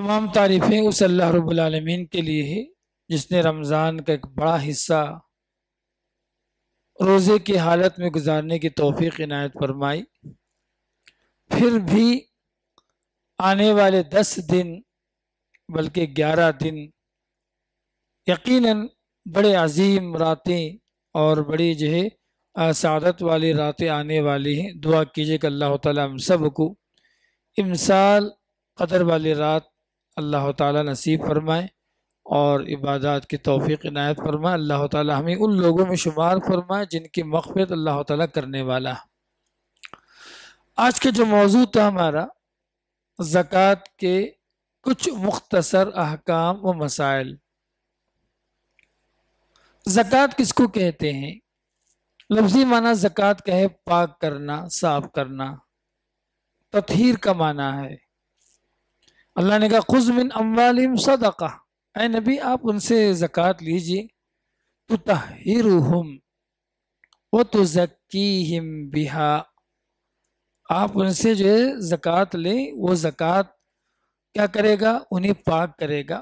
तमाम तारीफ़ें उस अल्लाह रब्बुल आलमीन के लिए है जिसने रमज़ान का एक बड़ा हिस्सा रोज़े की हालत में गुजारने की तौफीक इनायत फरमाई। फिर भी आने वाले 10 दिन बल्कि 11 दिन यकीनन बड़े अजीम रातें और बड़ी जो है सादत वाली रातें आने वाली हैं। दुआ कीजिए कि अल्लाह ताला हम सब को इमसाल कदर वाली रात अल्लाह ताला नसीब फरमाए और इबादत की तौफीक इनायत फरमाए। अल्लाह ताला हमें उन लोगों में शुमार फरमाए जिनकी मग़फ़िरत अल्लाह ताला करने वाला। आज का जो मौजू था हमारा ज़कात के कुछ मुख्तसर अहकाम व मसाइल। ज़कात किसको कहते हैं? लफ्ज़ी माना ज़कात का है पाक करना, साफ करना, तत्हीर का माना है। अल्लाह ने कहा खुज़ मिन अम्वालिहिम सदक़ा, ऐ नबी आप उनसे ज़कात लीजिए, तुतहिरुहुम व तुज़क्कीहिम बिहा, आप उनसे जो है ज़कात लें, वो ज़कात क्या करेगा? उन्हें पाक करेगा।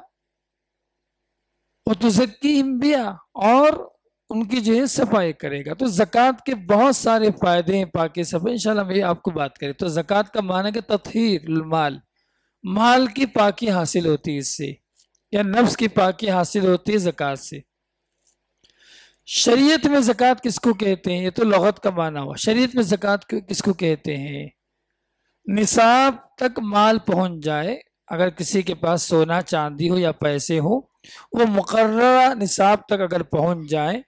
वो तुज़क्कीहिम बिहा, और उनकी जो है सफाई करेगा। तो ज़कात के बहुत सारे फ़ायदे हैं पाकी सफाई, इंशाल्लाह मैं आपको बात करें तो ज़कात का माना कि तत्हीर माल, माल की पाकी हासिल होती है इससे, या नफ्स की पाकी हासिल होती है ज़कात से। शरीयत में ज़कात किसको कहते हैं? ये तो लगत का माना हुआ। शरीयत में ज़कात किसको कहते हैं? निसाब तक माल पहुंच जाए, अगर किसी के पास सोना चांदी हो या पैसे हो, वो मुकर्ररा निसाब तक अगर पहुंच जाए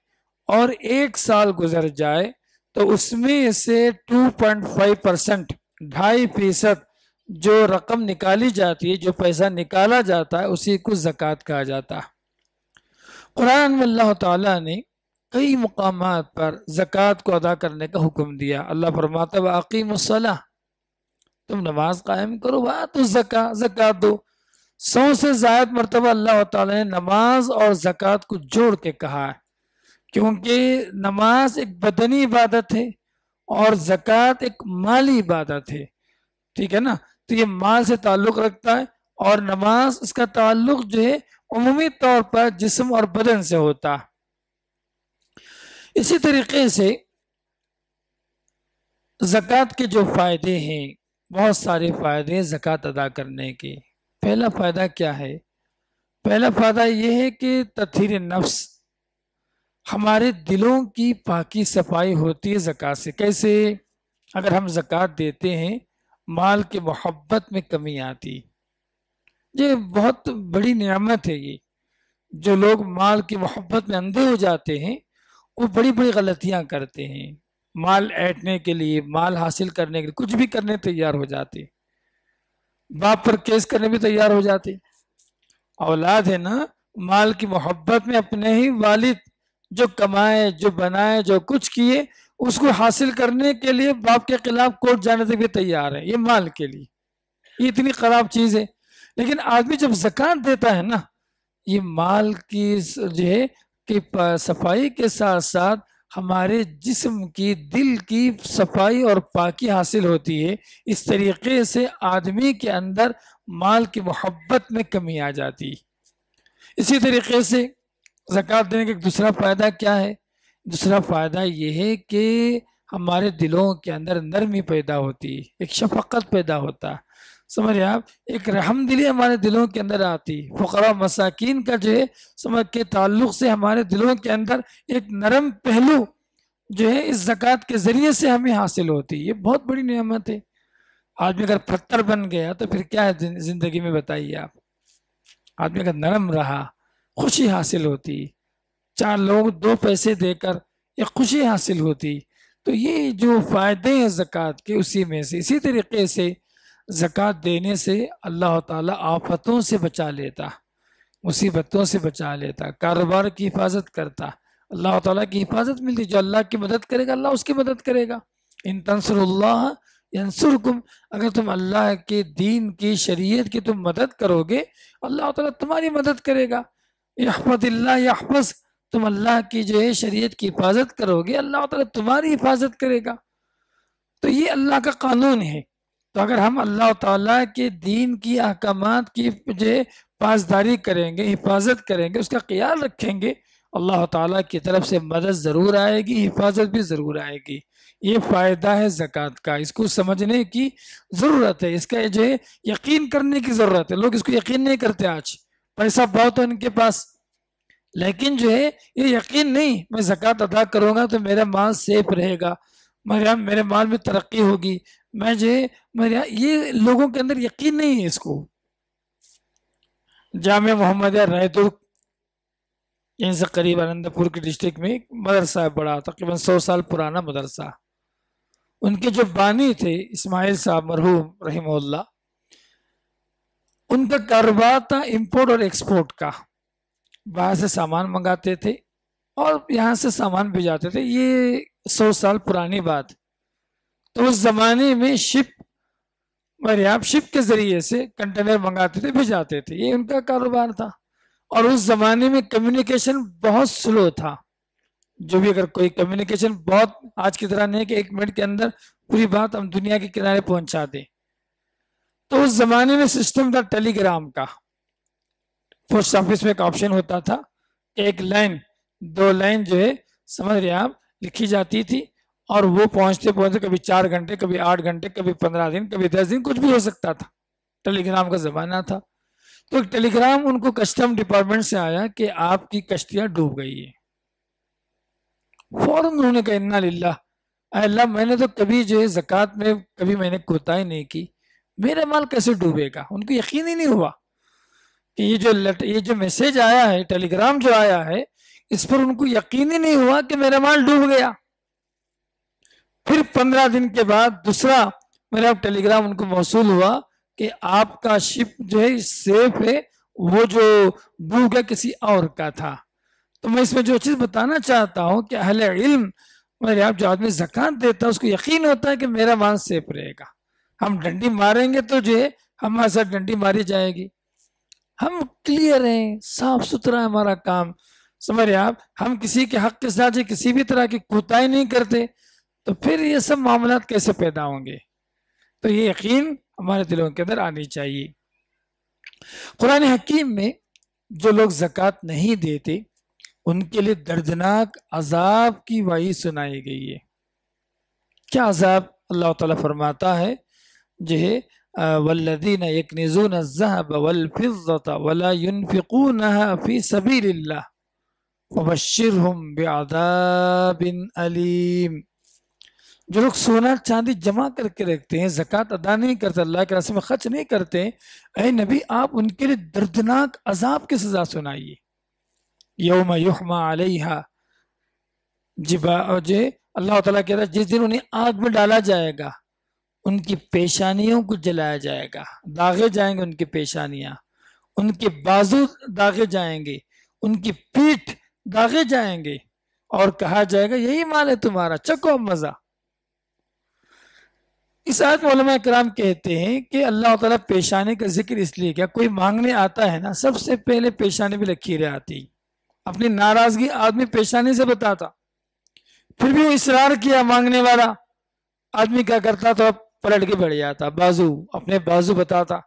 और 1 साल गुजर जाए तो उसमें से 2.5%, 2.5% जो रकम निकाली जाती है, जो पैसा निकाला जाता है, उसी को ज़कात कहा जाता है। कुरान में अल्लाह ताला ने कई मुकामात पर ज़कात को अदा करने का हुक्म दिया। अल्लाह फरमाता है अक़ीमुस्सलाह, तुम नमाज कायम करो, तो ज़कात दो। 100 से ज़ायद मरतबा अल्लाह ताला ने नमाज और ज़कात को जोड़ के कहा है, क्योंकि नमाज एक बदनी इबादत है और ज़कात एक माली इबादत है। ठीक है ना? तो ये माल से ताल्लुक़ रखता है और नमाज इसका ताल्लुक़ जो है उमूमी तौर पर जिस्म और बदन से होता है। इसी तरीके से ज़कात के जो फ़ायदे हैं, बहुत सारे फ़ायदे हैं ज़कात अदा करने के। पहला फ़ायदा क्या है? पहला फ़ायदा ये है कि तत्हीर नफ्स, हमारे दिलों की पाकी सफाई होती है ज़कात से। कैसे? अगर हम ज़कात देते हैं, माल की मोहब्बत में कमी आती। ये बहुत बड़ी नेमत है। ये जो लोग माल की मोहब्बत में अंधे हो जाते हैं, वो बड़ी बड़ी गलतियां करते हैं। माल ऐंठने के लिए, माल हासिल करने के लिए कुछ भी करने तैयार हो जाते, बाप पर केस करने भी तैयार हो जाते। औलाद है ना, माल की मोहब्बत में अपने ही वालिद जो कमाए, जो बनाए, जो कुछ किए, उसको हासिल करने के लिए बाप के खिलाफ कोर्ट जाने तक भी तैयार है, ये माल के लिए। ये इतनी खराब चीज है। लेकिन आदमी जब ज़कात देता है ना, ये माल की जो है कि सफाई के साथ साथ हमारे जिस्म की, दिल की सफाई और पाकी हासिल होती है। इस तरीके से आदमी के अंदर माल की मोहब्बत में कमी आ जाती है। इसी तरीके से ज़कात देने का दूसरा फ़ायदा क्या है? दूसरा फ़ायदा ये है कि हमारे दिलों के अंदर नरमी पैदा होती है, एक शफ़क़त पैदा होता है। समझ रहे आप? एक रहमदिली हमारे दिलों के अंदर आती। फ़ुक़रा मसाकीन का जो है समझ के ताल्लुक़ से हमारे दिलों के अंदर एक नरम पहलू जो है इस ज़कात के ज़रिए से हमें हासिल होती है। ये बहुत बड़ी नेमत है। आदमी अगर पत्थर बन गया तो फिर क्या है ज़िंदगी में, बताइए आप? आदमी अगर नरम रहा, खुशी हासिल होती। 4 लोग 2 पैसे देकर एक खुशी हासिल होती। तो ये जो फ़ायदे हैं ज़कात के, उसी में से। इसी तरीके से ज़कात देने से अल्लाह ताला आफतों से बचा लेता, मुसीबतों से बचा लेता, कारोबार की हिफाजत करता। अल्लाह ताला की हिफाजत मिलती। जो अल्लाह की मदद करेगा, अल्लाह उसकी मदद करेगा। इन तंसुरुल्लाह यंसुरकुम, अगर तुम अल्लाह के दीन की, शरीयत की तुम मदद करोगे, अल्लाह ताला तुम्हारी मदद करेगा। यहफ़ज़िल्लाह यहफ़ज़, तुम अल्लाह की जो है शरीयत की हिफाजत करोगे, अल्लाह ताला तुम्हारी हिफाजत करेगा। तो ये अल्लाह का कानून है। तो अगर हम अल्लाह ताला के दीन की अहकामात की जो पासदारी करेंगे, हिफाजत करेंगे, उसका ख्याल रखेंगे, अल्लाह ताला की तरफ से मदद ज़रूर आएगी, हिफाजत भी ज़रूर आएगी। ये फ़ायदा है ज़कात का, इसको समझने की ज़रूरत है, इसका जो है यकीन करने की ज़रूरत है। लोग इसको यकीन नहीं करते। आज पैसा बहुत है उनके पास, लेकिन जो है ये यकीन नहीं, मैं ज़कात अदा करूँगा तो मेरा माल सेफ रहेगा, मेरे माल में तरक्की होगी, मैं जो है मेरा, ये लोगों के अंदर यकीन नहीं है इसको। जामिया मोहम्मदिया रहदुर, यहीं से करीब आनंदपुर के डिस्ट्रिक्ट में एक मदरसा है बड़ा, तकरीबन 100 साल पुराना मदरसा। उनके जो बानी थे इस्माइल साहब मरहूम रहीमहुल्लाह, उनका कारोबार था इंपोर्ट और एक्सपोर्ट का। बाहर से सामान मंगाते थे और यहाँ से सामान भिजाते थे। ये 100 साल पुरानी बात। तो उस जमाने में शिप के जरिए से कंटेनर मंगाते थे, भिजाते थे, ये उनका कारोबार था। और उस जमाने में कम्युनिकेशन बहुत स्लो था। जो भी अगर कोई कम्युनिकेशन बहुत आज की तरह नहीं कि 1 मिनट के अंदर पूरी बात हम दुनिया के किनारे पहुंचा दें। तो उस जमाने में सिस्टम था टेलीग्राम का। पोस्ट ऑफिस में एक ऑप्शन होता था, एक लाइन 2 लाइन जो है समझ रहे आप लिखी जाती थी, और वो पहुंचते पहुंचते कभी 4 घंटे, कभी 8 घंटे, कभी 15 दिन, कभी 10 दिन, कुछ भी हो सकता था। टेलीग्राम का जमाना था। तो टेलीग्राम उनको कस्टम डिपार्टमेंट से आया कि आपकी कश्तियां डूब गई है। फौरन उन्होंने कहा इन्ना लिल्लाह, अल्लाह मैंने तो कभी जो है ज़कात में कभी मैंने कोताही नहीं की, मेरा माल कैसे डूबेगा। उनको यकीन ही नहीं हुआ कि ये जो मैसेज आया है, टेलीग्राम जो आया है, इस पर उनको यकीन ही नहीं हुआ कि मेरा माल डूब गया। फिर 15 दिन के बाद दूसरा मेरा टेलीग्राम उनको मौसूल हुआ कि आपका शिप जो है सेफ है, वो जो डूब गया किसी और का था। तो मैं इसमें जो चीज बताना चाहता हूँ कि अहले इल्म, मेरे आप जो आदमी ज़कात देता है उसको यकीन होता है कि मेरा माल सेफ रहेगा। हम डंडी मारेंगे तो जो है हमारे साथ डंडी मारी जाएगी। हम क्लियर हैं, साफ सुथरा है हमारा काम, समझ रहे आप। हम किसी के हक के साथ किसी भी तरह की कोताही नहीं करते, तो फिर ये सब मामला कैसे पैदा होंगे। तो ये यकीन हमारे दिलों के अंदर आनी चाहिए। कुरान हकीम में जो लोग ज़कात नहीं देते उनके लिए दर्दनाक अजाब की वही सुनाई गई है। क्या अजाब? अल्लाह ताला फरमाता है जो है वल्लज़ीना यकनिज़ून अज़्ज़हब वल फ़िज़्ज़ता वला युनफ़िक़ूनहा फ़ी सबीलिल्लाह फ़बश्शिरहुम बिअज़ाबिन अलीम। जो लोग सोना चांदी जमा करके रखते हैं, ज़कात अदा नहीं करते, अल्लाह के रास्ते में खर्च नहीं करते, ऐ नबी आप उनके लिए दर्दनाक अजाब की सजा सुनाइए। यौम युहमा अलैहा जिबा, जो अल्लाह ताला कहता है जिस दिन उन्हें आग में डाला जाएगा, उनकी पेशानियों को जलाया जाएगा, दागे जाएंगे उनकी पेशानियां, उनके बाजू दागे जाएंगे, उनकी पीठ दागे जाएंगे, और कहा जाएगा यही माल है तुम्हारा, चखो मजा। इस आयत में उलमा किराम कहते हैं कि अल्लाह ताला पेशानी का जिक्र इसलिए किया, कोई मांगने आता है ना, सबसे पहले पेशानी भी लकीरें आती। अपनी नाराजगी आदमी पेशानी से बताता, फिर भी वो इसरार किया मांगने वाला आदमी क्या करता था, पलट के बैठ जाता, बाजू अपने बाजू बताता,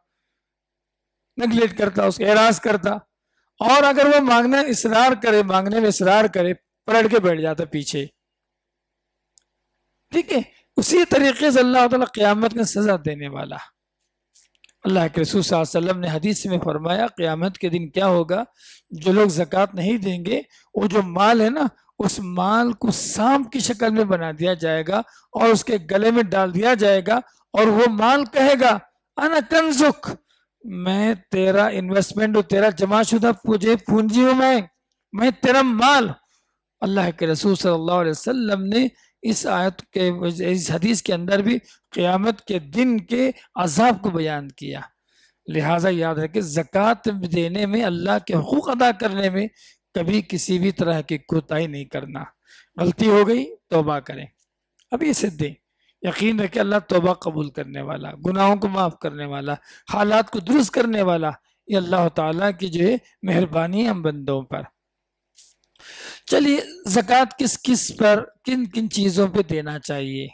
नेगलेक्ट करता, उसका एराज करता। और अगर वो मांगने में इसरार करे, पलट के बैठ जाता पीछे। ठीक है, उसी तरीके से अल्लाह ताला क़यामत में सजा देने वाला। अल्लाह के रसूल सल्लल्लाहु अलैहि वसल्लम ने हदीस में फरमाया क़यामत के दिन क्या होगा, जो लोग ज़कात नहीं देंगे, वो जो माल है ना, उस माल को सांप की शक्ल में बना दिया जाएगा और उसके गले में डाल दिया जाएगा, और वो माल कहेगा अना कंजुक, मैं तेरा इन्वेस्टमेंट हूँ, तेरा जमाशुदा पूंजी हूँ, मैं तेरा माल। अल्लाह के रसूल सल्लल्लाहु अलैहि वसल्लम ने इस आयत के, इस हदीस के अंदर भी क़यामत के दिन के अजाब को बयान किया। लिहाजा याद रखें, ज़कात देने में, अल्लाह के हुकूक अदा करने में कभी किसी भी तरह की कोताही नहीं करना। गलती हो गई तौबा करें, अभी इसे दें, यकीन रखें अल्लाह तौबा कबूल करने वाला, गुनाहों को माफ़ करने वाला, हालात को दुरुस्त करने वाला। ये अल्लाह ताला की जो है मेहरबानी है हम बंदों पर। चलिए, ज़कात किस किस पर, किन किन चीज़ों पे देना चाहिए?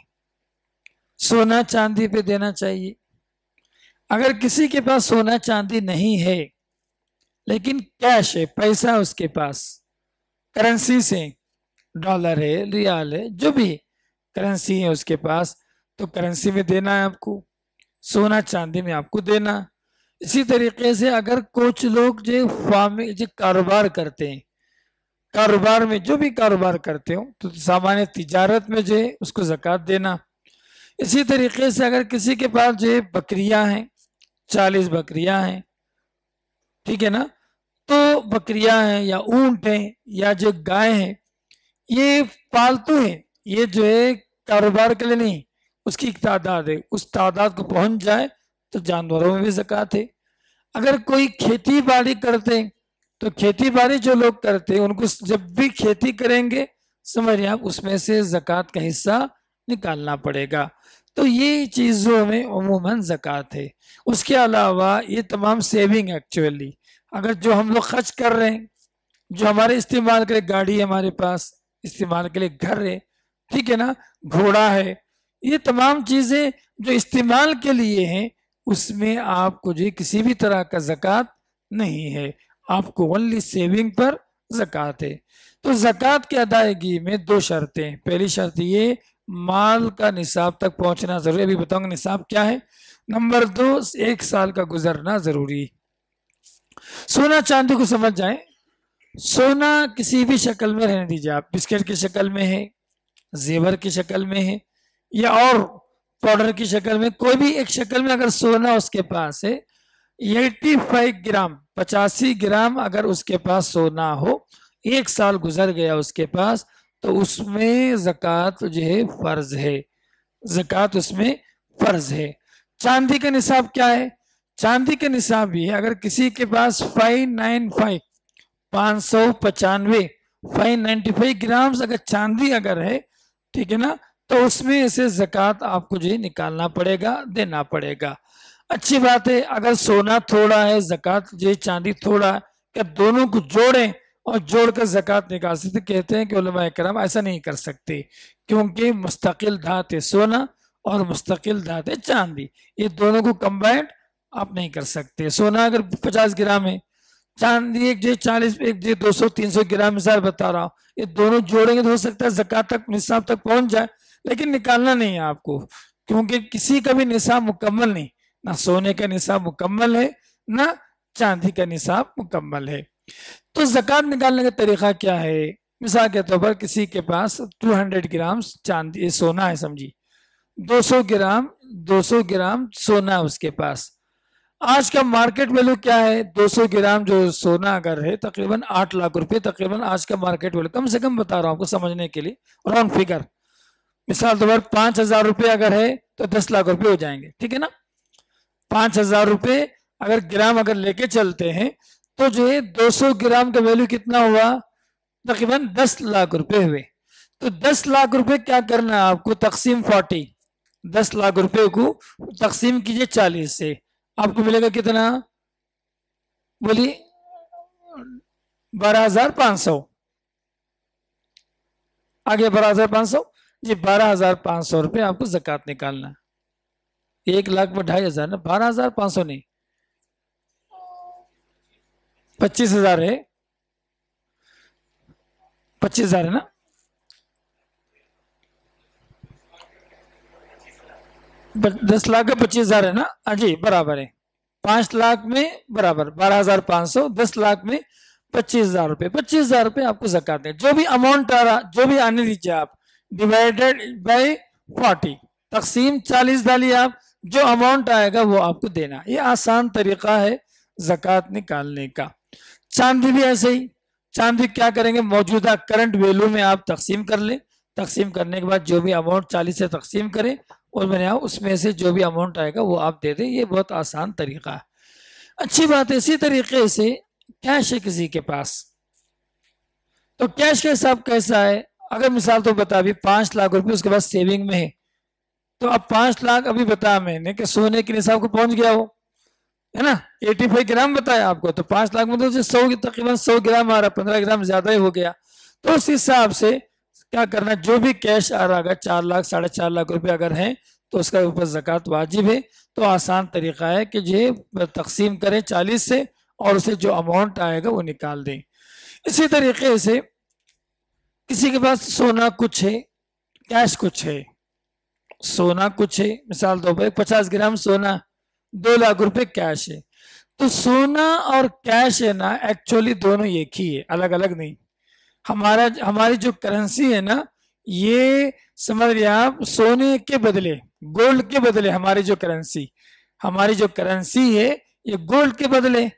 सोना चांदी पे देना चाहिए, अगर किसी के पास सोना चांदी नहीं है लेकिन कैश है, पैसा उसके पास, करेंसी से, डॉलर है, रियाल है, जो भी करेंसी है उसके पास, तो करेंसी में देना है आपको, सोना चांदी में आपको देना। इसी तरीके से अगर कुछ लोग जो फार्मिंग जो कारोबार करते हैं, कारोबार में जो भी कारोबार करते हो तो सामान्य तिजारत में जो है उसको ज़कात देना। इसी तरीके से अगर किसी के पास जो है बकरियां हैं, 40 बकरियां हैं, ठीक है ना, तो बकरियां हैं या ऊंट हैं या जो गाय हैं, ये पालतू है, ये जो है कारोबार के लिए नहीं, उसकी एक तादाद है, उस तादाद को पहुंच जाए तो जानवरों में भी ज़कात है। अगर कोई खेती बाड़ी करते हैं तो खेती बाड़ी जो लोग करते हैं उनको जब भी खेती करेंगे समझिए आप उसमें से ज़कात का हिस्सा निकालना पड़ेगा। तो ये चीज़ों में उमूमन ज़कात है। उसके अलावा ये तमाम सेविंग एक्चुअली अगर जो हम लोग खर्च कर रहे हैं, जो हमारे इस्तेमाल के लिए गाड़ी है हमारे पास, इस्तेमाल के लिए घर है, ठीक है ना, घोड़ा है, ये तमाम चीज़ें जो इस्तेमाल के लिए हैं उसमें आपको जो किसी भी तरह का ज़कात नहीं है, आपको ओनली सेविंग पर ज़कात है। तो ज़कात की अदायगी में दो शर्तें, पहली शर्त ये माल का निसाब तक पहुंचना जरूरी, अभी बताऊंगा निसाब क्या है। नंबर 2 1 साल का गुजरना जरूरी। सोना चांदी को समझ जाए, सोना किसी भी शक्ल में रहने दीजिए आप, बिस्किट की शक्ल में है, जेवर की शक्ल में है या और पाउडर की शक्ल में, कोई भी एक शक्ल में अगर सोना उसके पास है, 85 ग्राम 85 ग्राम अगर उसके पास सोना हो, 1 साल गुजर गया उसके पास, तो उसमें ज़कात जो है फर्ज है, ज़कात उसमें फर्ज है। चांदी का निसाब क्या है? चांदी का निसाब भी है अगर किसी के पास 595 595 ग्राम अगर चांदी अगर है, ठीक है ना, तो उसमें से ज़कात आपको जो निकालना पड़ेगा, देना पड़ेगा। अच्छी बात है, अगर सोना थोड़ा है ज़कात जो चांदी थोड़ा है, क्या दोनों को जोड़ें और जोड़कर ज़कात निकाल सकते? कहते हैं कि उलमा इकराम ऐसा नहीं कर सकते, क्योंकि मुस्तकिल धात है सोना और मुस्तकिल धात है चांदी, ये दोनों को कंबाइंड आप नहीं कर सकते। सोना अगर 50 ग्राम है, चांदी एक जो 40, एक जो 200 300 ग्राम, मिसाल बता रहा हूँ, ये दोनों जोड़ेंगे तो हो सकता है ज़कात तक निसाब तक पहुंच जाए, लेकिन निकालना नहीं है आपको, क्योंकि किसी का भी निसाब मुकम्मल नहीं, ना सोने का निसाब मुकम्मल है ना चांदी का निसाब मुकम्मल है। तो ज़कात निकालने का तरीका क्या है? मिसाल के तौर पर किसी के पास 200 ग्राम चांदी सोना है, समझी 200 ग्राम सोना है उसके पास, आज का मार्केट वैल्यू क्या है? 200 ग्राम जो सोना अगर है तकरीबन 8 लाख रुपए, तकरीबन आज का मार्केट वैल्यू, कम से कम बता रहा हूँ आपको समझने के लिए, राउंड फिगर, मिसाल तौर पर 5,000 रुपये अगर है तो 10 लाख रुपए हो जाएंगे, ठीक है ना। 5,000 रुपये अगर ग्राम अगर लेके चलते हैं तो जो है 200 ग्राम का वैल्यू कितना हुआ? तकरीबन 10 लाख रुपए हुए। तो 10 लाख रुपए क्या करना है आपको? तकसीम 40, 10 लाख रुपए को तकसीम कीजिए 40 से, आपको मिलेगा कितना? बोलिए 12,500, आगे 12,500 जी, 12,500 रुपए आपको ज़कात निकालना है। 1 लाख में 2,500 ना, 12,500 नहीं, 25,000 है, 25,000 है ना, दस लाख का 25,000 है ना, हाँ जी बराबर है। 5 लाख में बराबर 12,500, 10 लाख में 25,000 रुपये, 25,000 रुपये आपको ज़कात है। जो भी अमाउंट आ रहा, जो भी आने दीजिए आप, डिवाइडेड बाय 40, तकसीम 40 डालिए आप, जो अमाउंट आएगा वो आपको देना। ये आसान तरीका है ज़कात निकालने का। चांदी भी ऐसे ही, चांदी क्या करेंगे? मौजूदा करंट वैल्यू में आप तकसीम कर लें, तकसीम करने के बाद जो भी अमाउंट 40 से तकसीम करें और मैंने उसमें से जो भी अमाउंट आएगा वो आप दे दें। ये बहुत आसान तरीका है, अच्छी बात है। इसी तरीके से कैश है किसी के पास, तो कैश का हिसाब कैसा है? अगर मिसाल तो बता भी 5 लाख रुपए उसके पास सेविंग में है, तो अब 5 लाख अभी बताया मैंने कि सोने के निसाब को पहुंच गया वो, है ना, 85 ग्राम बताया आपको, तो 5 लाख में तो 100 तकरीबन 100 ग्राम आ रहा, 15 ग्राम ज्यादा ही हो गया। तो उस हिसाब से क्या करना, जो भी कैश आ रहा है 4 लाख 4.5 लाख रुपए अगर है तो उसका ऊपर ज़कात वाजिब है। तो आसान तरीका है कि ये तकसीम करें 40 से और उसे जो अमाउंट आएगा वो निकाल दें। इसी तरीके से किसी के पास सोना कुछ है, कैश कुछ है, सोना कुछ है, मिसाल दो भाई 50 ग्राम सोना, 2 लाख रुपए कैश है। तो सोना और कैश है ना, एक्चुअली दोनों एक ही है, अलग अलग नहीं। हमारी जो करेंसी है ना, ये समझ रहे आप, सोने के बदले, गोल्ड के बदले हमारी जो करेंसी है ये गोल्ड के बदले।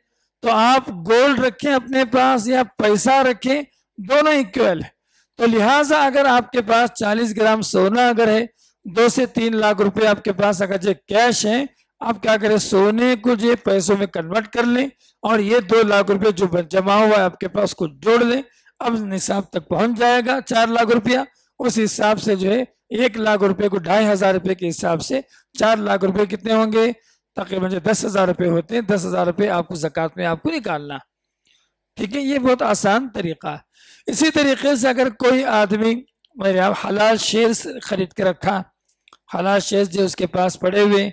तो आप गोल्ड रखें अपने पास या पैसा रखें, दोनों इक्वल है। तो लिहाजा अगर आपके पास 40 ग्राम सोना अगर है, 2 से 3 लाख रुपए आपके पास अगर जो कैश है, आप क्या करें, सोने को जो पैसों में कन्वर्ट कर लें और ये 2 लाख रुपए जो जमा हुआ है आपके पास को जोड़ लें। अब निसाब तक पहुंच जाएगा 4 लाख रुपया। उस हिसाब से जो है 1 लाख रुपए को 2,500 रुपए के हिसाब से 4 लाख रुपए कितने होंगे, तकरीबन 10,000 रुपए होते हैं। 10,000 रुपए आपको ज़कात में आपको निकालना। ठीक है, ये बहुत आसान तरीका है। इसी तरीके से अगर कोई आदमी मेरे हलाल शेयर्स खरीद के रखा, हलाल शेयर्स जो उसके पास पड़े हुए,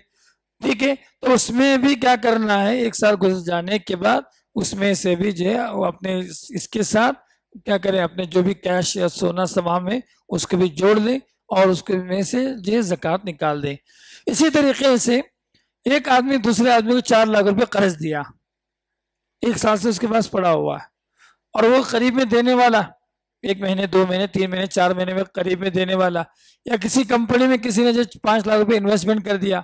ठीक है, तो उसमें भी क्या करना है, 1 साल गुजर जाने के बाद उसमें से भी जो है वो अपने इसके साथ क्या करें, अपने जो भी कैश या सोना सामान में उसको भी जोड़ लें और उसके में से जो ज़कात निकाल दें। इसी तरीके से एक आदमी दूसरे आदमी को 4 लाख रुपए कर्ज दिया, 1 साल से उसके पास पड़ा हुआ है और वो करीब में देने वाला, 1 महीने 2 महीने 3 महीने 4 महीने में करीब में देने वाला, या किसी कंपनी में किसी ने जो 5 लाख रुपए इन्वेस्टमेंट कर दिया,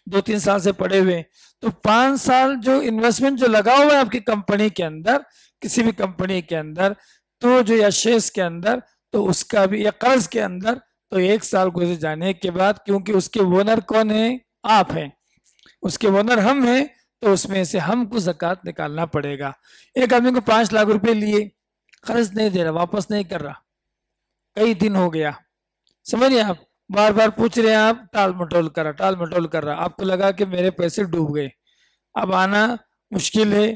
2-3 साल से पड़े हुए, तो 5 साल जो इन्वेस्टमेंट जो लगा हुआ है आपकी कंपनी के अंदर, किसी भी कंपनी के अंदर, तो जो या शेयर्स के अंदर, तो उसका भी, या कर्ज के अंदर, तो 1 साल गुजर जाने के बाद, क्योंकि उसके ओनर कौन है, आप हैं, उसके ओनर हम हैं, तो उसमें से हमको ज़कात निकालना पड़ेगा। एक आदमी को 5 लाख रुपए लिए, कर्ज नहीं दे रहा, वापस नहीं कर रहा, कई दिन हो गया, समझिए आप, बार बार पूछ रहे हैं आप, टाल मटोल कर रहा, आपको लगा कि मेरे पैसे डूब गए, अब आना मुश्किल है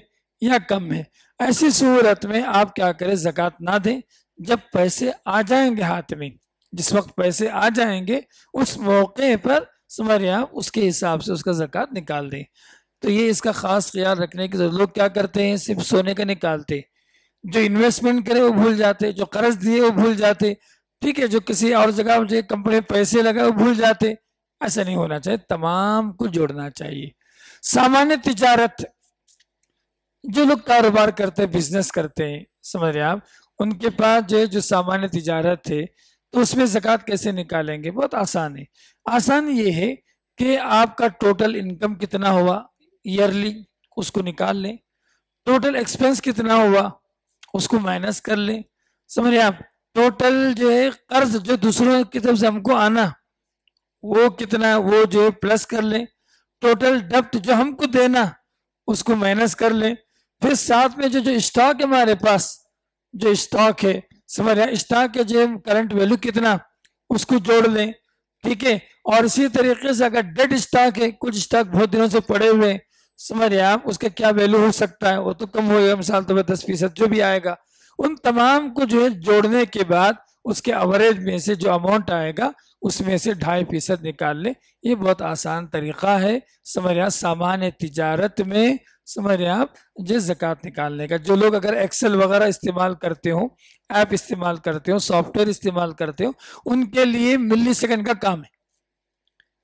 या कम है। ऐसी सूरत में आप क्या करें, ज़कात ना दें। जब पैसे आ जाएंगे हाथ में, जिस वक्त पैसे आ जाएंगे उस मौके पर समझिए आप, उसके हिसाब से उसका ज़कात निकाल दें। तो ये इसका खास ख्याल रखने की जरूरत। लोग क्या करते हैं, सिर्फ सोने का निकालते, जो इन्वेस्टमेंट करे वो भूल जाते, जो कर्ज दिए वो भूल जाते, ठीक है, जो किसी और जगह जो कंपनी में पैसे लगाए वो भूल जाते। ऐसा नहीं होना चाहिए, तमाम को जोड़ना चाहिए। सामान्य तिजारत, जो लोग कारोबार करते हैं, बिजनेस करते हैं, समझ रहे आप, उनके पास जो सामान्य तिजारत है, तो उसमें ज़कात कैसे निकालेंगे, बहुत आसान है। आसान ये है कि आपका टोटल इनकम कितना हुआ ईयरली, उसको निकाल लें, टोटल एक्सपेंस कितना हुआ उसको माइनस कर लें, समझ रहे आप, टोटल जो है कर्ज जो दूसरों की तरफ से हमको आना वो कितना, वो जो है प्लस कर लें, टोटल डेब्ट जो हमको देना उसको माइनस कर लें, फिर साथ में जो स्टॉक है हमारे पास, जो स्टॉक है, समझ रहे, स्टॉक के जो करंट वैल्यू कितना उसको जोड़ लें, ठीक है। और इसी तरीके से अगर डेड स्टॉक है, कुछ स्टॉक बहुत दिनों से पड़े हुए, समझ रहे आप, उसका क्या वैल्यू हो सकता है, वो तो कम होगा, मिसाल तो 10% जो भी आएगा, उन तमाम को जो है जोड़ने के बाद उसके एवरेज में से जो अमाउंट आएगा उसमें से 2.5% निकाल ले। ये बहुत आसान तरीका है, समझ रहे, सामान्य तिजारत में, समझ रहे आप, जो ज़कात निकालने का। जो लोग अगर एक्सेल वगैरह इस्तेमाल करते हो, ऐप इस्तेमाल करते हो, सॉफ्टवेयर इस्तेमाल करते हो, उनके लिए मिली सेकंड का काम है,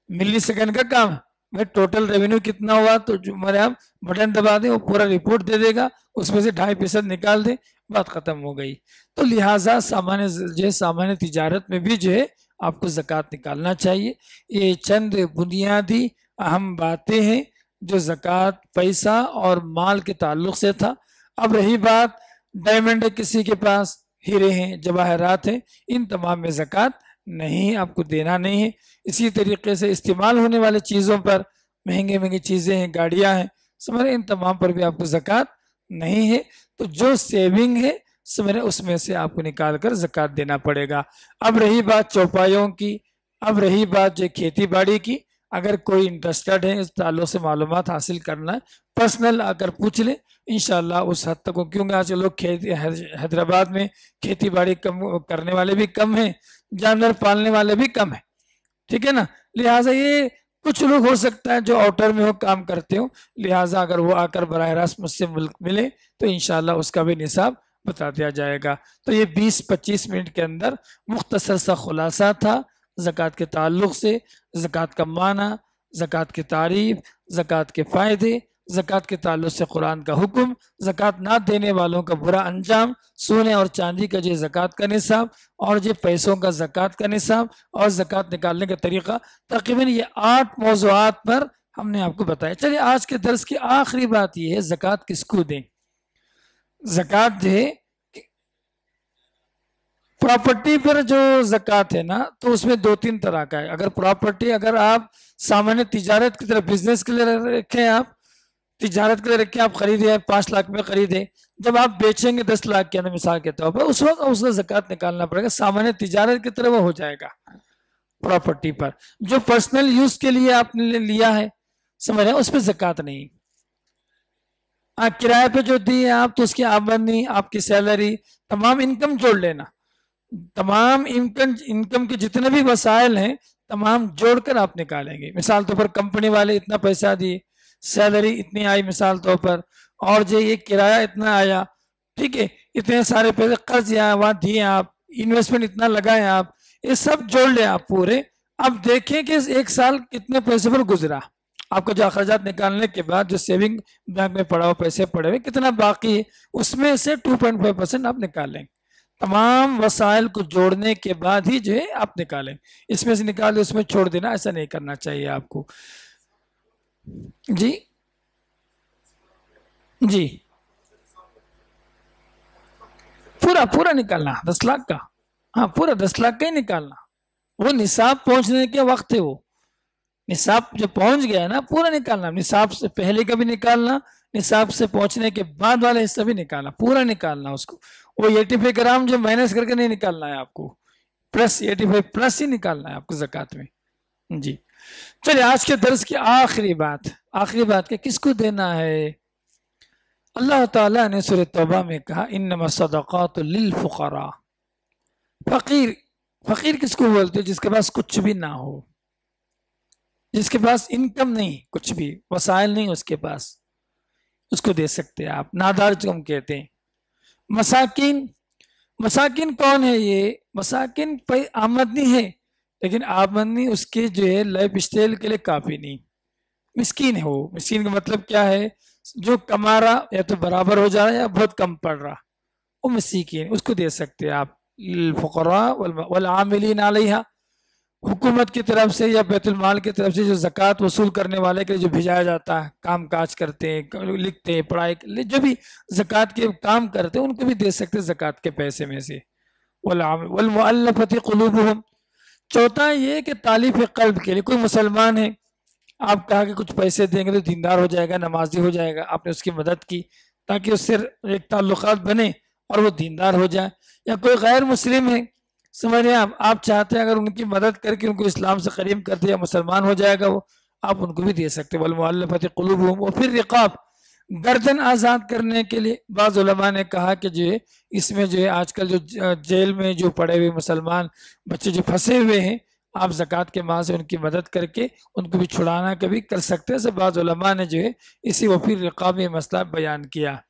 मिली सेकंड का काम है। भाई टोटल रेवेन्यू कितना हुआ, तो जो हमारे आप बटन दबा दें वो पूरा रिपोर्ट दे देगा, उसमें से 2.5% निकाल दें, बात खत्म हो गई। तो लिहाजा सामान्य तिजारत में भी जो है आपको ज़कात निकालना चाहिए। ये चंद बुनियादी अहम बातें हैं जो ज़कात पैसा और माल के ताल्लुक से था। अब रही बात, डायमंड है किसी के पास, हीरे हैं, जवाहरात हैं, इन तमाम में ज़कात नहीं, आपको देना नहीं है। इसी तरीके से इस्तेमाल होने वाले चीज़ों पर, महंगी महंगी चीज़ें हैं, गाड़ियाँ हैं, समझ, इन तमाम पर भी आपको ज़कात नहीं है। तो जो सेविंग है समझ, उसमें से आपको निकाल कर ज़कात देना पड़ेगा। अब रही बात चौपाइयों की, अब रही बात जो खेती बाड़ी की, अगर कोई इंटरेस्टेड है इस ताल्लुक से मालूमात हासिल करना है, पर्सनल आकर पूछ ले, इंशाल्लाह उस हद तक। क्योंकि आज लोग हैदराबाद में खेती बाड़ी कम करने वाले भी कम हैं, जानवर पालने वाले भी कम है, ठीक है ना, लिहाजा ये कुछ लोग हो सकता है जो आउटर में हो, काम करते हो, लिहाजा अगर वो आकर बराह रास्त मुझसे मिले तो इंशाल्लाह उसका भी निसाब बता दिया जाएगा। तो ये 20-25 मिनट के अंदर मुख्तसर सा खुलासा था ज़कात के ताल्लुक से, ज़कात का माना, ज़कात की तारीफ, ज़कात के फ़ायदे, ज़कात के ताल्लुक से कुरान का हुक्म, ज़कात ना देने वालों का बुरा अंजाम, सोने और चांदी का जो ज़कात का निसाब, और जो पैसों का ज़कात का निसाब, और ज़कात निकालने का तरीक़ा। तकरीबन ये 8 मौज़ूआत पर हमने आपको बताया। चलिए आज के दर्स की आखिरी बात ये है, ज़कात किसको दें। ज़कात जो है प्रॉपर्टी पर जो ज़कात है ना, तो उसमें 2-3 तरह का है। अगर प्रॉपर्टी अगर आप सामान्य तिजारत की तरफ, बिजनेस के लिए रखें, आप तिजारत के लिए रखें, आप खरीदे 5 लाख में खरीदे, जब आप बेचेंगे 10 लाख के अंदर मिसाल के तौर पर, उस वक्त उसका ज़कात निकालना पड़ेगा। सामान्य तिजारत की तरफ वो हो जाएगा। प्रॉपर्टी पर जो पर्सनल यूज के लिए आपने लिया है, समझ रहे हैं, उस पर ज़कात नहीं। किराए पे जो दी है आप, तो उसकी आमदनी, आपकी सैलरी, तमाम इनकम जोड़ लेना। तमाम इनकम के जितने भी वसाइल हैं तमाम जोड़कर आप निकालेंगे। मिसाल तौर पर कंपनी वाले इतना पैसा दिए, सैलरी इतनी आई मिसाल तौर पर, और जो ये किराया इतना आया, ठीक है, इतने सारे पैसे कर्ज यहाँ वहाँ दिए आप, इन्वेस्टमेंट इतना लगाए आप, ये सब जोड़ लें आप पूरे। अब देखें कि 1 साल कितने पैसे पर गुजरा, आपका जो अखराजात निकालने के बाद जो सेविंग बैंक में पड़ा हुआ पैसे पड़े हुए कितना बाकी है, उसमें से 2.5% आप निकालें। तमाम वसाइल को जोड़ने के बाद ही जो है आप निकालें। इसमें से निकाले उसमें छोड़ देना, ऐसा नहीं करना चाहिए आपको। जी जी, पूरा निकालना 10 लाख का। हाँ, पूरा 10 लाख का ही निकालना। वो निसाब पहुंचने के वक्त है, वो निसाब जब पहुंच गया ना, पूरा निकालना। निसाब से पहले का भी निकालना, निसाब से पहुंचने के बाद वाला हिस्सा भी निकालना, पूरा निकालना उसको। वो 85 ग्राम जो माइनस करके नहीं निकालना है आपको, प्लस 85 प्लस ही निकालना है आपको ज़कात में। जी चलिए आज के दर्स की आखिरी बात के किसको देना है। अल्लाह ताला ने सूरह तौबा में कहा, इन्नमा सदक़ातु लिल फुक़रा। फकीर किसको बोलते हैं? जिसके पास कुछ भी ना हो, जिसके पास इनकम नहीं, कुछ भी वसाइल नहीं उसके पास, उसको दे सकते हैं आप। नादार जो हम कहते हैं। मसाकिन कौन है? ये मसाकिन आमदनी है, लेकिन आमदनी उसके जो है लाइफ स्टाइल के लिए काफी नहीं। मिस्कीन है वो। मिस्कीन का मतलब क्या है? जो कमा रहा या तो बराबर हो जा रहा है या बहुत कम पड़ रहा, वो मिस्कीन, उसको दे सकते हैं आप। फुकरा वल आमिलीन अलैहा, हुकूमत की तरफ से या बैतुल माल की तरफ से जो ज़कात वसूल करने वाले के लिए जो भेजाया जाता है, काम काज करते हैं, लिखते हैं, पढ़ाई जो भी ज़कात के काम करते हैं, उनको भी दे सकते हैं ज़कात के पैसे में से। वल मुअल्लफ़ति क़ुलूबुहुम। चौथा ये कि तालीफ क़ल्ब के लिए, कोई मुसलमान है, आप कहा कि कुछ पैसे देंगे तो दीनदार हो जाएगा, नमाजी हो जाएगा, आपने उसकी मदद की ताकि उससे एक ताल्लुकात बने और वो दीनदार हो जाए। या कोई गैर मुस्लिम है, समझ रहे हैं आप चाहते हैं अगर उनकी मदद करके उनको इस्लाम से करीब कर दिया, मुसलमान हो जाएगा वो, आप उनको भी दे सकते हैं। वल मुअल्लफ़ति क़ुलूबुहुम। और फिर रिक़ाब, गर्दन आज़ाद करने के लिए। बाज़ उलमा ने कहा कि जो है इसमें जो है आजकल जो जेल में जो पड़े हुए मुसलमान बच्चे जो फंसे हुए हैं, आप ज़कात के माल से उनकी मदद करके उनको भी छुड़ाना कभी कर सकते हैं। सब बाज़ उलमा ने जो है इसी वफ़ी रिक़ाब में मसला बयान किया।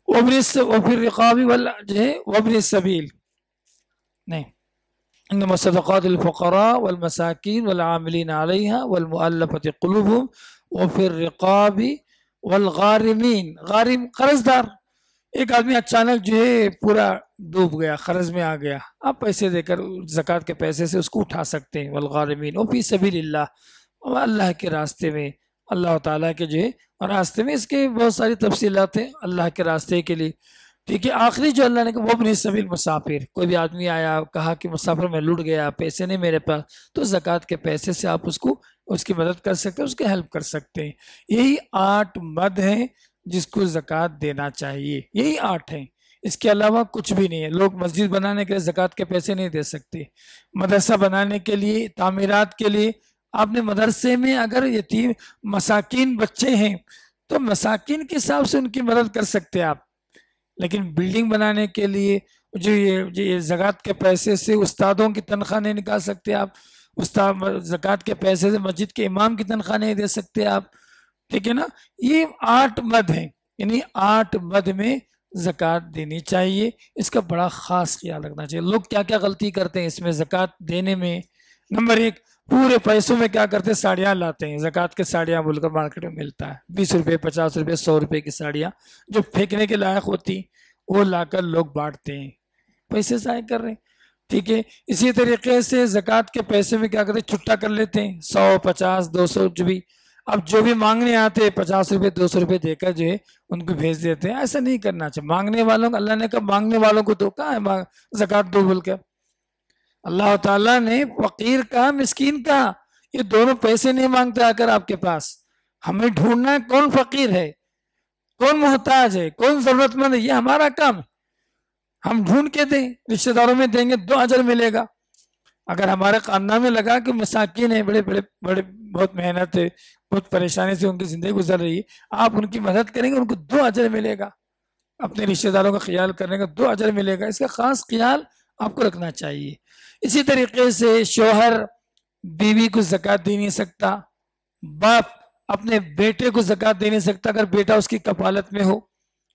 वफ़ी रिक़ाब वल जो है वब्न सबील नहीं, इन्नमा सदक़ातुल फ़ुक़रा वल मसाकीन वल आमिलीन अलैहा वल मुअल्लफ़ति क़ुलूबुहुम वफ़ी रिक़ाबि वल गारिमीन। गारिम कर्जदार, एक आदमी अचानक जो है पूरा डूब गया, कर्ज में आ गया, आप पैसे देकर ज़कात के पैसे से उसको उठा सकते हैं। वल गारिमीन व फ़ी सबीलिल्लाह, अल्लाह के रास्ते में, अल्लाह ताला के जो है रास्ते में। इसके बहुत सारी तफसीलात हैं अल्लाह के रास्ते के लिए, ठीक है। आखिरी जो अल्लाह ने कहा, वो अपनी सबील मुसाफिर, कोई भी आदमी आया कहा कि मुसाफिर में लुट गया, पैसे नहीं मेरे पास, तो ज़कात के पैसे से आप उसको उसकी मदद कर सकते हैं, उसकी हेल्प कर सकते हैं। यही 8 मद हैं जिसको ज़कात देना चाहिए, यही 8 हैं, इसके अलावा कुछ भी नहीं है। लोग मस्जिद बनाने के लिए ज़कात के पैसे नहीं दे सकते, मदरसा बनाने के लिए, तामीरात के लिए। आपने मदरसे में अगर यतीम मसाकिन बच्चे हैं तो मसाकिन के हिसाब से उनकी मदद कर सकते हैं आप, लेकिन बिल्डिंग बनाने के लिए जो ये ज़कात के पैसे से उस्तादों की तनख्वाह नहीं निकाल सकते आप, उस्ताद ज़कात के पैसे से मस्जिद के इमाम की तनख्वाह नहीं दे सकते आप, ठीक है ना। ये 8 मद हैं, यानी 8 मद में ज़कात देनी चाहिए। इसका बड़ा ख़ास ख्याल रखना चाहिए। लोग क्या क्या गलती करते हैं इसमें ज़कात देने में। नंबर 1, पूरे पैसों में क्या करते हैं, साड़ियाँ लाते हैं। ज़कात के साड़ियाँ बोलकर मार्केट में मिलता है, 20 रुपये, 50 रुपये, 100 रुपये की साड़ियाँ जो फेंकने के लायक होती, वो लाकर लोग बांटते हैं, पैसे ज़ाय कर रहे हैं, ठीक है। इसी तरीके से ज़कात के पैसे में क्या करते हैं, छुट्टा कर लेते हैं, 100, 50, 200 जो भी। अब जो भी मांगने आते हैं 50 रुपये, 200 रुपये देकर जो है उनको भेज देते हैं। ऐसा नहीं करना चाहिए। मांगने वालों को अल्लाह ने कहा, मांगने वालों को तो कहा है ज़कात दो बोलकर। अल्लाह ताला ने फकीर का, मिस्कीन का, ये दोनों पैसे नहीं मांगते आकर आपके पास। हमें ढूंढना है कौन फकीर है, कौन मोहताज है, कौन जरूरतमंद है, ये हमारा काम है। हम ढूंढ के दें, रिश्तेदारों में देंगे 2 अजर मिलेगा। अगर हमारे खानदान में लगा कि मसाकिन है, बड़े बड़े बड़े बहुत मेहनत है, बहुत परेशानी से उनकी जिंदगी गुजर रही है, आप उनकी मदद करेंगे, उनको 2 अजर मिलेगा। अपने रिश्तेदारों का ख्याल करने का 2 अजर मिलेगा। इसका खास ख्याल आपको रखना चाहिए। इसी तरीके से शोहर बीवी को ज़कात दे नहीं सकता, बाप अपने बेटे को ज़कात दे नहीं सकता। अगर बेटा उसकी कफालत में हो,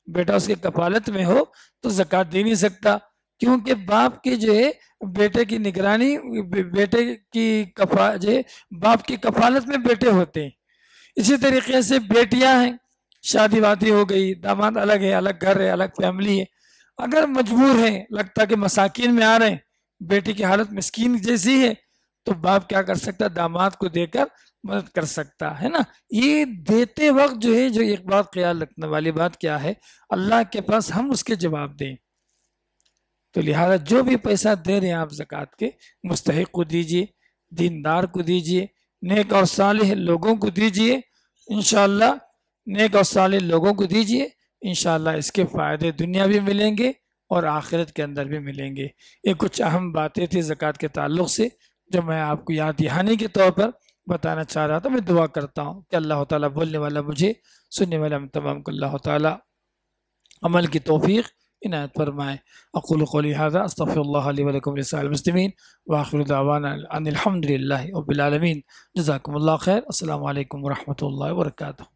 बेटा उसकी कफालत में हो तो ज़कात दे नहीं सकता, क्योंकि बाप की जो है बेटे की निगरानी, बेटे की जो है बाप की कफालत में बेटे होते हैं। इसी तरीके से बेटियां हैं, शादी वादी हो गई, दामाद अलग है, अलग घर है, अलग फैमिली है, अगर मजबूर है, लगता कि मसाकिन में आ रहे हैं, बेटी की हालत मिस्कीन जैसी है, तो बाप क्या कर सकता है, दामाद को देकर मदद कर सकता है ना। ये देते वक्त जो है, जो एक बात ख्याल रखने वाली बात क्या है, अल्लाह के पास हम उसके जवाब दें। तो लिहाजा जो भी पैसा दे रहे हैं आप ज़कात के, मुस्तहिक को दीजिए, दीनदार को दीजिए, नेक और सालिह लोगों को दीजिए। इंशाअल्लाह नेक और सालिह लोगों को दीजिए, इंशाअल्लाह इसके फ़ायदे दुनिया भी मिलेंगे और आखिरत के अंदर भी मिलेंगे। ये कुछ अहम बातें थी ज़कात के ताल्लुक़ से, जो मैं आपको याद दहानी के तौर पर बताना चाह रहा था। मैं दुआ करता हूँ कि अल्लाह ताला बोलने वाला मुझे, सुनने वाला हम तमाम को अल्लाह ताला अमल की तौफीक इनायत फरमाए। अक़ूलु क़ौली हाज़ा अस्तग़फ़िरुल्लाह ली व लकुम लिसाइरिल मुस्लिमीन व आख़िरु दअवाना अनिल हम्दुलिल्लाहि रब्बिल आलमीन। जज़ाकुमुल्लाहु खैर। अस्सलामु अलैकुम व रहमतुल्लाहि व बरकातुहू।